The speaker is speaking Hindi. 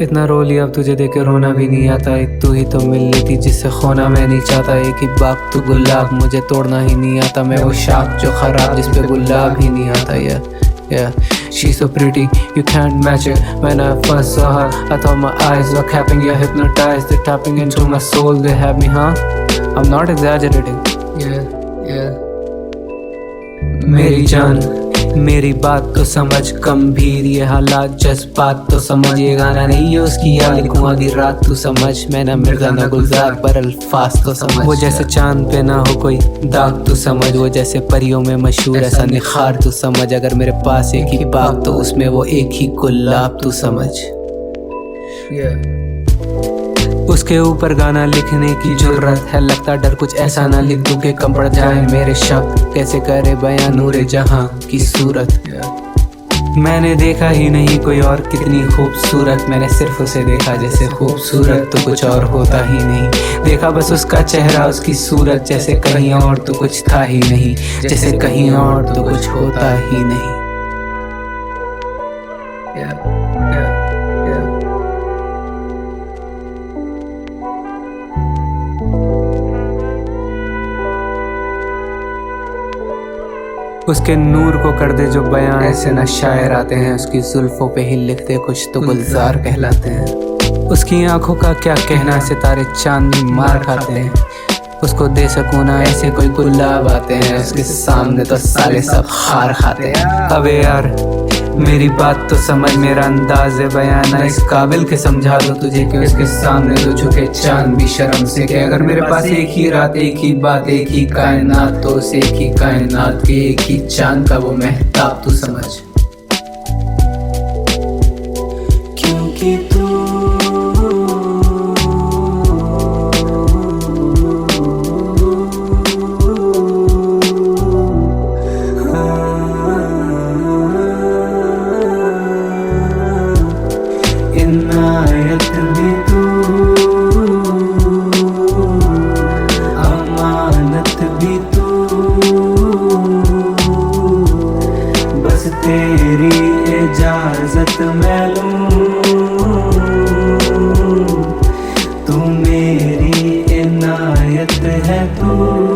इतना रो लिया अब तुझे देख के रोना भी नहीं आता। एक तू ही तो मिल लेती जिससे खोना मैं नहीं चाहता। एक ही बाग तू गुलाब मुझे तोड़ना ही नहीं आता। मैं वो शाख जो खराब जिस पे गुलाब ही नहीं आता। Yeah, she's so pretty, you can't match it. When I first saw her, I thought my eyes were capping. You're hypnotized, they're tapping into my soul. They have me, huh? I'm not exaggerating. Yeah. मेरी जान मेरी बात तो समझ, गंभीर ये हालात जज्बात तो समझ। ये गाना नहीं है उसकी याद लिखूं आधी रात तू समझ। मैं ना मिर्जा ना गुलजार पर अल्फाज तो समझ। वो जैसे चांद पे ना हो कोई दाग तू समझ। वो जैसे परियों में मशहूर ऐसा निखार तू समझ। अगर मेरे पास एक ही बाग तो उसमें वो एक ही गुलाब तू समझ। उसके ऊपर गाना लिखने की जुर्रत है, लगता डर कुछ ऐसा ना लिख दूं कि कम पड़ जाए मेरे शब्द। कैसे करे बयां नूरे जहां की सूरत। मैंने देखा ही नहीं कोई और कितनी खूबसूरत। मैंने सिर्फ उसे देखा जैसे खूबसूरत तो कुछ और होता ही नहीं। देखा बस उसका चेहरा उसकी सूरत, जैसे कहीं और तो कुछ था ही नहीं। जैसे कहीं और तो कुछ होता ही नहीं। उसके नूर को कर दे जो बयां, ऐसे न शायर आते हैं। उसकी जुल्फों पे ही लिखते कुछ तो गुलजार कहलाते हैं। उसकी आंखों का क्या कहना, सितारे चांदनी मार खाते हैं। उसको दे सकूं ना ऐसे कोई गुलाब आते हैं। उसके सामने तो साले सब खार खाते हैं। अबे यार मेरी बात तो समझ, मेरा अंदाज़ बयां ना इस काबिल के समझा दो तुझे कि उसके सामने तो झुके चांद भी शर्म से। कि अगर मेरे पास एक ही रात एक ही बात एक ही कायनात तो उस एक ही कायनात के एक ही चांद का वो महताब तू समझ। क्योंकि तू इनायत भी तू, अमानत भी तू, बस तेरी इजाजत मैं लूं। तू मेरी इनायत है तू।